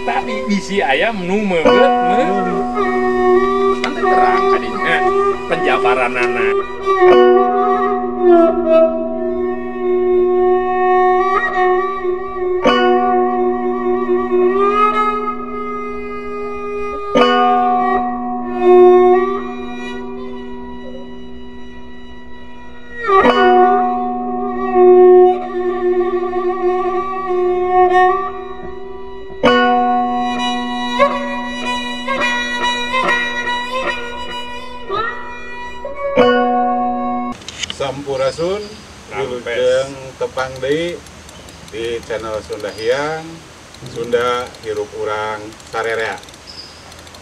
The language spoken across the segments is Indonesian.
tadi bisi ayam nu meubeut meuli. Nanti terang kadinya penjabaranana. Sampurasun wilujeng tepang deui di channel Sunda Hyang, Sunda Hirup Urang Sarerea.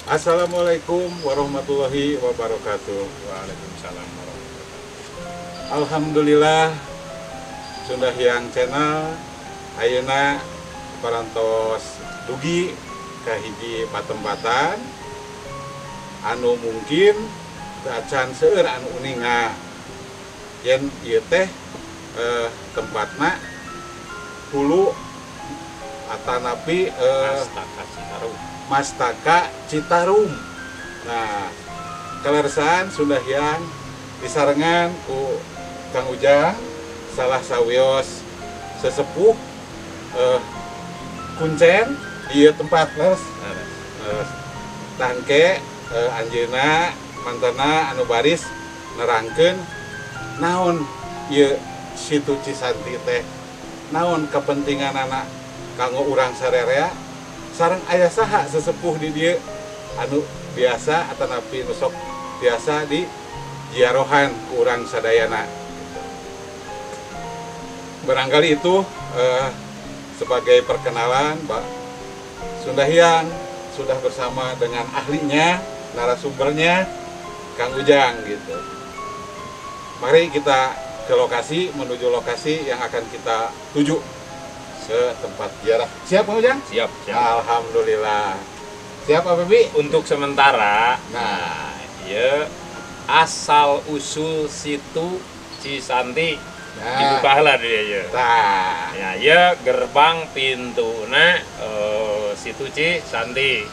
Assalamualaikum warahmatullahi wabarakatuh. Waalaikumsalam warahmatullahi wabarakatuh. Alhamdulillah Sunda Hyang channel ayeuna parantos dugi ka hiji patempatan anu mungkin acan seueur anu uninga yen ieu teh tempatna hulu atanapi Mastaka Citarum. Nah, kalersan Sunda Hyang disarengan ku Kang Ujang salah sawios sesepuh kuncen di tempat tangke anjeuna mantana anu baris nerangkeun naon ieu Situ Cisanti teh, naon kepentingan anak kanggo urang sarerea, sareng aya saha sesepuh di dieu anu biasa atanapi nu sok biasa di jiarohan ku urang sadayana. Barangkali itu sebagai perkenalan, Mbak Sunda Hyang sudah bersama dengan ahlinya, narasumbernya Kang Ujang gitu. Mari kita ke lokasi, menuju lokasi yang akan kita tuju ke tempat ziarah. Siap Kang Ujang? Siap. Alhamdulillah. Siap Pak Bebi? Untuk sementara, ieu asal usul Situ Cisanti. Dibuka heula dia ieu. Tah. Ya, ieu gerbang pintuna Situ Cisanti.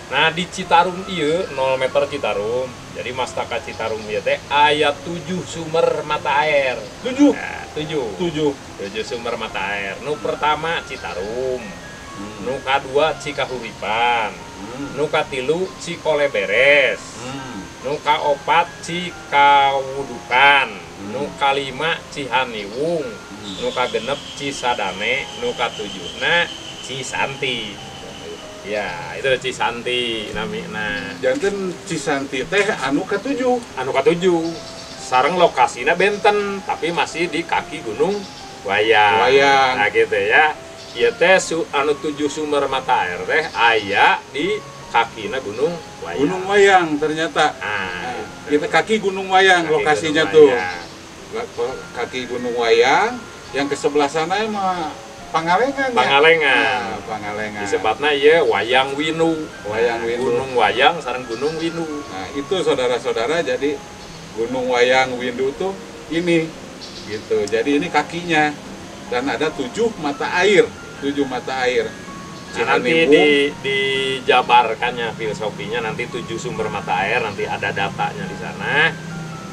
Nah, di Citarum ieu 0 meter Citarum. Jadi Mastaka Citarum ieu teh aya 7 sumber mata air. 7. Nah, 7 sumber mata air. Nu pertama Citarum. Nu kadua Cikahuripan. Nu katilu Cikoleberes. Nu kaopat Cikawudukan. Nu kalima Cihaniwung. Nu kagenep Cisadane. Nu katujuna Cisanti. Ya, itu Cisanti namina. Janten Cisanti teh anu katujuh. Sareng lokasinya benten, tapi masih di kaki Gunung Wayang. Nah gitu ya. Ieu teh anu 7 sumber mata air teh aya di kakina Gunung Wayang. Gunung Wayang ternyata. Nah, kita kaki Gunung Wayang kaki lokasinya Gunung tuh. Wayang. Kaki Gunung Wayang yang ke sebelah sana mah Pangalengan. Pangalengan. Pangalengan. Disebutna ieu Wayang Winu. Gunung Wayang sareng Gunung Winu. Nah, itu saudara-saudara, jadi Gunung Wayang Windu tuh ini gitu. Jadi ini kakinya dan ada 7 mata air. Nah, nanti dijabarkannya filosofinya, nanti 7 sumber mata air, nanti ada datanya di sana.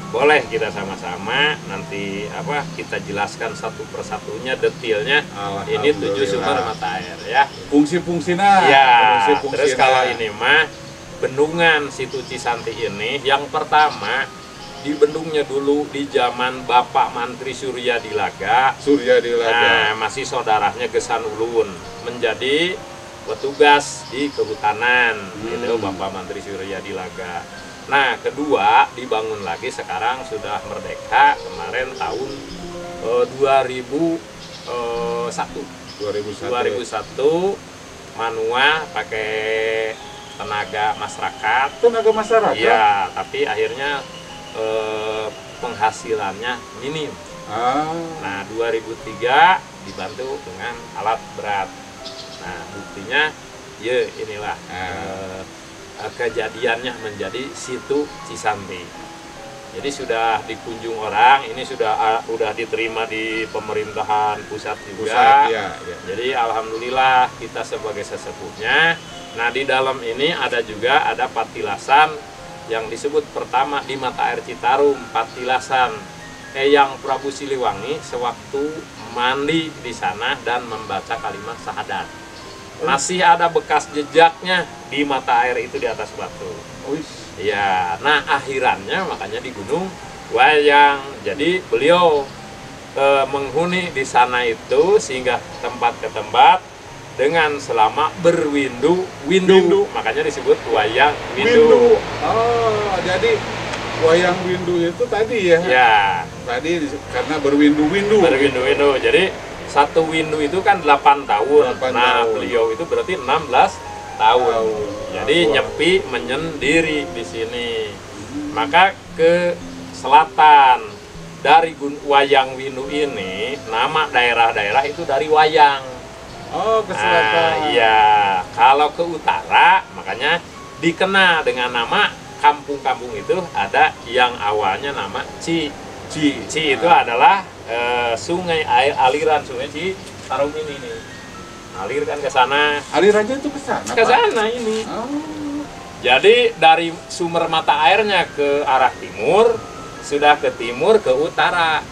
Boleh kita sama-sama nanti kita jelaskan satu persatunya detailnya. Ini 7 sumber mata air ya. Fungsi-fungsinya. Ya. Terus kalau ini mah bendungan Situ Cisanti ini yang pertama di bendungnya dulu di zaman Bapak Mantri Surya Dilaga. Nah, masih saudaranya Gesan Ulun menjadi petugas di kehutanan. Gitu Bapak Mantri Surya Dilaga. Nah, kedua dibangun lagi sekarang sudah merdeka kemarin tahun 2001 Manua pakai tenaga masyarakat. Iya, tapi akhirnya penghasilannya minim. Nah, 2003 dibantu dengan alat berat. Nah, buktinya ya inilah kejadiannya menjadi Situ Cisanti. Jadi sudah dikunjung orang, ini sudah diterima di pemerintahan pusat juga. ya. Jadi alhamdulillah kita sebagai sesepuhnya. Nah di dalam ini ada patilasan yang disebut pertama di mata air Citarum, patilasan Eyang Prabu Siliwangi sewaktu mandi di sana dan membaca kalimat syahadat. Masih ada bekas jejaknya di mata air itu di atas batu. Ya, nah akhirannya makanya di Gunung Wayang. Jadi beliau menghuni di sana itu sehingga tempat ke tempat dengan selama berwindu. Makanya disebut Wayang Windu. Oh, jadi Wayang Windu itu tadi ya? Ya. Tadi karena berwindu-windu. Berwindu-windu. Jadi satu windu itu kan 8 tahun. 8 nah, tahun. beliau itu berarti 16 tahun. Jadi nyepi menyendiri di sini. Maka ke selatan dari Wayang Windu ini nama daerah-daerah itu dari Wayang. Oh, ke selatan. Iya. Kalau ke utara makanya dikenal dengan nama kampung-kampung itu ada yang awalnya nama Ci itu adalah sungai air aliran sungai Citarum ini nih. Alir kan ke sana. Alirannya itu ke sana. Ke sana ini. Oh. Jadi dari sumber mata airnya ke arah timur, sudah ke timur ke utara.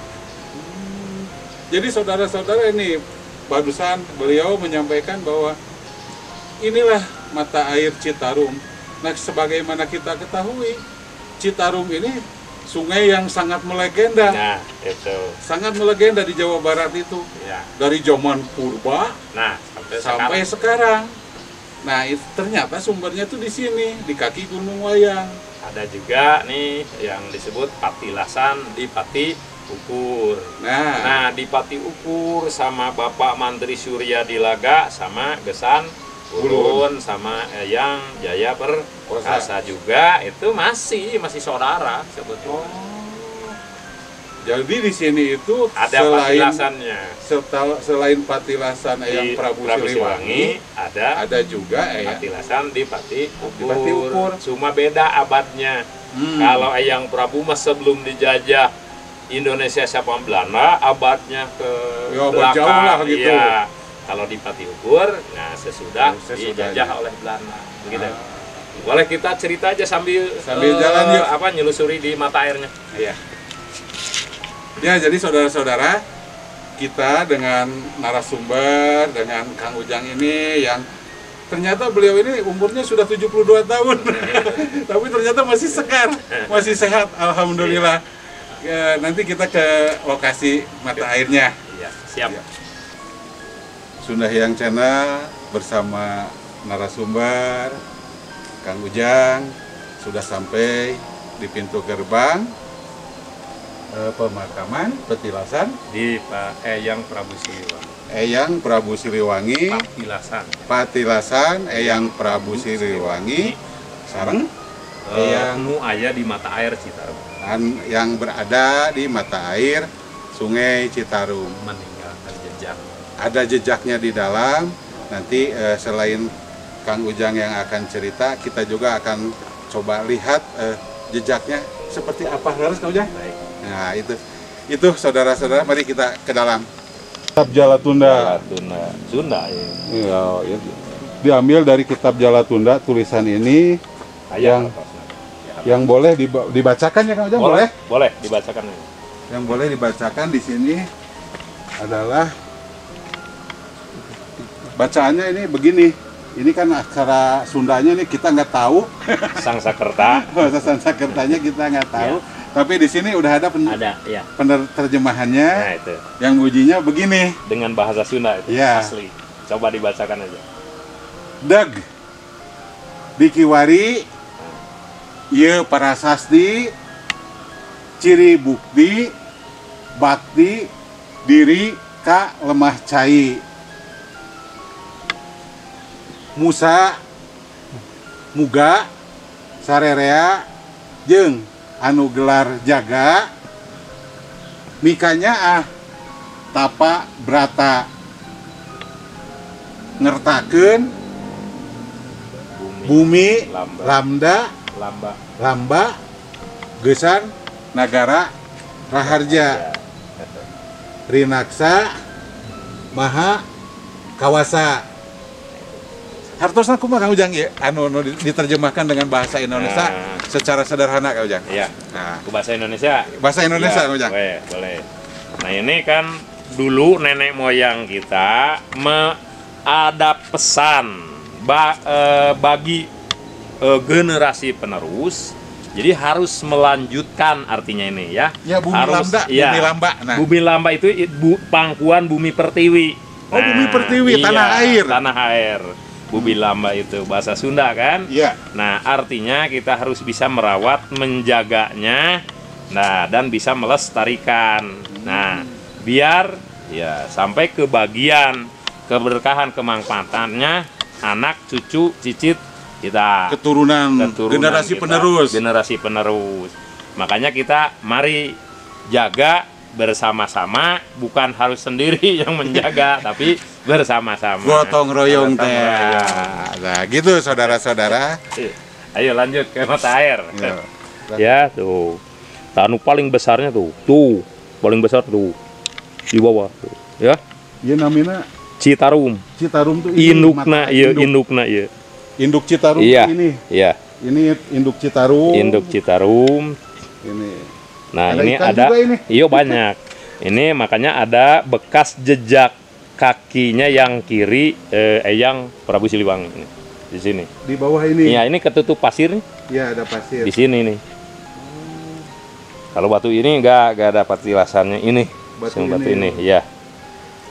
Jadi saudara-saudara ini barusan beliau menyampaikan bahwa inilah mata air Citarum. Nah, sebagaimana kita ketahui, Citarum ini sungai yang sangat melegenda. Nah, itu. Sangat melegenda di Jawa Barat itu. Ya. Dari zaman purba Nah, sampai sekarang. Nah, itu ternyata sumbernya tuh di sini, di kaki Gunung Wayang. Ada juga nih yang disebut patilasan di Pati Ukur. Nah, di Pati Ukur sama Bapak Mantri Surya Dilaga sama Gesan Ulun sama Eyang Jaya Perkasa juga itu masih saudara sebetulnya. Jadi di sini itu ada patilasannya. Selain patilasan Eyang Prabu Siliwangi, ada juga patilasan di Pati Ukur. Pati Ukur. Cuma beda abadnya. Kalau Eyang Prabu mas sebelum dijajah Indonesia sama Belanda, abadnya ke belakang. Jauh lah gitu. Ya. Kalau di Pati Ukur, nah sesudah dijajah oleh Belanda. Begitu. Boleh kita cerita aja sambil jalan yuk. Nyelusuri di mata airnya. Iya. Ya, jadi saudara-saudara, kita dengan narasumber, dengan Kang Ujang ini yang ternyata beliau ini umurnya sudah 72 tahun. Tapi ternyata masih segar, masih sehat, alhamdulillah. Ya, nanti kita ke lokasi mata airnya. Iya, siap. Ya. Sunda Hyang Channel bersama narasumber Kang Ujang sudah sampai di pintu gerbang pemakaman petilasan di Eyang Prabu Siliwangi. Eyang Prabu Siliwangi. Patilasan Eyang Prabu Siliwangi. Sareng Eyang nu aya di mata air Citarum. Yang berada di mata air Sungai Citarum. Meninggalkan jejak. Ada jejaknya di dalam. Nanti selain Kang Ujang yang akan cerita, kita juga akan coba lihat jejaknya seperti apa. Harus Kang Ujang? Baik. Nah itu saudara-saudara, mari kita ke dalam. Kitab Jalatunda. Sunda ya. Diambil dari Kitab Jalatunda tulisan ini yang boleh dibacakan ya Kang Ujang? Boleh dibacakan. Yang boleh dibacakan di sini adalah bacaannya ini begini. Ini kan aksara Sundanya nih kita nggak tahu. Sangsakerta. Bahasa Sangsakertanya kita nggak tahu. Ya. Tapi di sini udah ada penerjemahannya. Nah, itu. Yang bunyinya begini. Dengan bahasa Sunda itu ya. Asli. Coba dibacakan aja. Dag Bikiwari Ye Parasasti Ciri bukti Bakti Diri Ka Lemah Cai Musa Muga Sarerea jeung anu gelar jaga mikanya tapa brata ngertakeun bumi lamba gesan Nagara Raharja Rinaksa Maha Kawasa. Hartosna kumaha Kang Ujang ya? Anu diterjemahkan dengan bahasa Indonesia secara sederhana Kang Ujang. Iya. Nah, Ke bahasa Indonesia. bahasa Indonesia Ya, Kang Ujang. boleh. Nah, ini kan dulu nenek moyang kita ada pesan bagi generasi penerus. Jadi harus melanjutkan artinya ini ya. Ya, bumi harus, lamba, ya, bumi lamba. Nah, bumi lamba itu pangkuan bumi pertiwi. oh, bumi pertiwi, tanah air. Tanah air. Bumi lamba itu bahasa Sunda kan? Iya. Nah, artinya kita harus bisa merawat, menjaganya, nah, dan bisa melestarikan. Nah, biar ya sampai ke bagian keberkahan kemanfaatannya anak, cucu, cicit kita. Keturunan generasi kita, penerus. Generasi penerus. Makanya kita mari jaga bersama-sama, bukan harus sendiri yang menjaga, tapi bersama-sama. Gotong royong Gotong teh. royong. Nah, gitu saudara-saudara. Ayo lanjut ke mata air. Ya. Ya, tuh. Tanu paling besarnya tuh. Tuh, paling besar tuh. Di bawah tuh. Ya. Ieu namina Citarum. Citarum tuh ini Indukna mata- ieu, indukna ieu. Induk Citarum Iya. ini. Iya, Ini induk Citarum. induk Citarum. Ini. Nah, Ada ini ikan ada juga ini. iya banyak. Ini makanya ada bekas jejak kakinya yang kiri Eyang Prabu Siliwangi ini. Di sini. Di bawah ini. Iya, ini ketutup pasir nih. Iya, ada pasir. Di sini nih. Kalau batu ini enggak ada petilasannya ini. Batu ini, ya.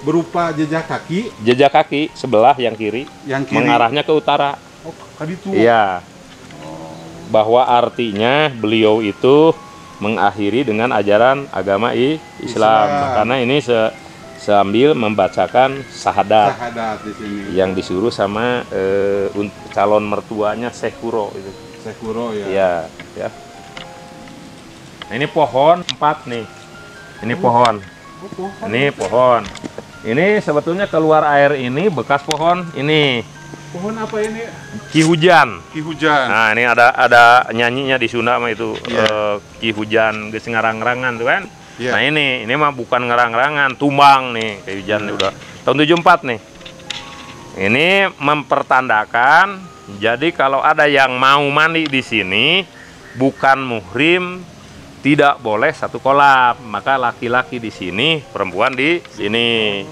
Berupa jejak kaki Jejak kaki sebelah yang kiri, yang kiri. mengarahnya ke utara. Oh, kaditu. Iya. Bahwa artinya beliau itu mengakhiri dengan ajaran agama Islam. Karena ini sambil membacakan syahadat Syahadat di sini. yang disuruh sama calon mertuanya Syekh Kuro itu. Sekuro ya. Iya, ya. Nah, ini pohon 4 nih. Ini pohon. Oh, pohon. Ini pohon. Ini sebetulnya keluar air ini bekas pohon ini Pohon apa ini? Ki Hujan. Ki Hujan. Nah, ini ada nyanyinya di Sunda mah itu Iya. Ki Hujan geus ngarang-rangan tuh kan. Iya. Nah, ini mah bukan ngarang-rangan, tumbang nih Ki Hujan udah tahun 74 nih. Ini mempertandakan jadi kalau ada yang mau mandi di sini bukan muhrim tidak boleh satu kolam, maka laki-laki di sini, perempuan di sini.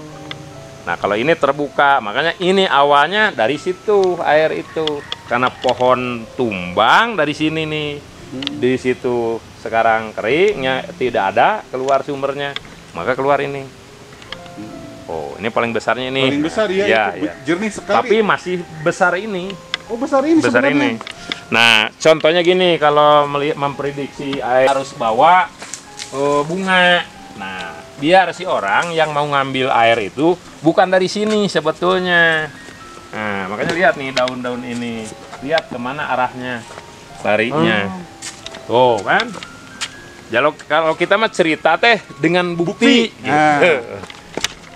Nah, kalau ini terbuka, makanya ini awalnya dari situ air itu, karena pohon tumbang dari sini nih, di situ sekarang keringnya tidak ada keluar sumbernya, maka keluar ini. Oh, ini paling besarnya ini. Paling besar ya, Ya, itu ya. jernih sekali. Tapi masih besar ini. Oh, besar ini Besar sebenarnya. ini. Nah, contohnya gini, kalau memprediksi air harus bawa bunga. Nah, biar si orang yang mau ngambil air itu bukan dari sini sebetulnya. Nah, makanya lihat nih daun-daun ini. Lihat kemana arahnya, larinya. Tuh kan. Kalau kita mah cerita teh dengan bukti. Bukti. Nah. Gitu.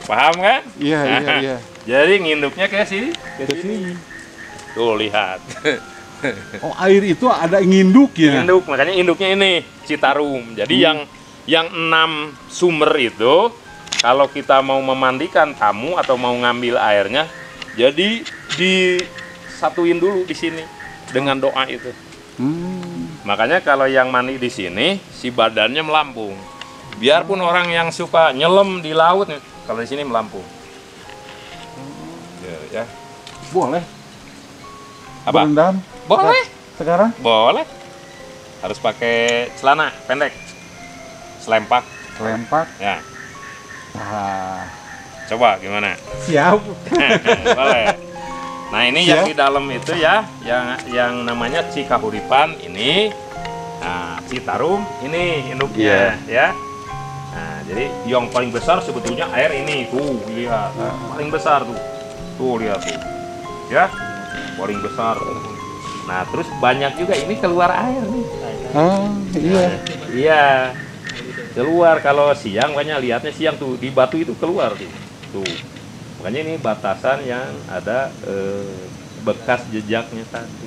Paham kan? Iya, iya, iya. Jadi nginduknya ke sini. Ke sini. Tuh lihat. Oh, air itu ada nginduk ya. Induk, makanya induknya ini Citarum. Jadi yang 6 sumber itu kalau kita mau memandikan tamu atau mau ngambil airnya, jadi disatuin dulu di sini dengan doa itu. Makanya kalau yang mandi di sini si badannya melampung. Biarpun orang yang suka nyelam di laut, kalau di sini melampung. Ya. Boleh. Apa? Berendam Boleh. sekarang? Boleh. Harus pakai celana pendek. Selempak. Lempak. Ya. Ah, Coba gimana? siap. Boleh. Nah, ini Siap. yang di dalam itu ya, yang namanya Cikahuripan ini. Nah, Citarum ini induknya ya. Nah, jadi yang paling besar sebetulnya air ini. Tuh, lihat. Paling besar tuh. Tuh, lihat tuh. Ya. Paling besar. Nah, terus banyak juga ini keluar air nih. Oh, iya. Iya. Keluar kalau siang, makanya lihatnya siang tuh di batu itu keluar tuh. Tuh. Makanya ini batasan yang ada bekas jejaknya tadi.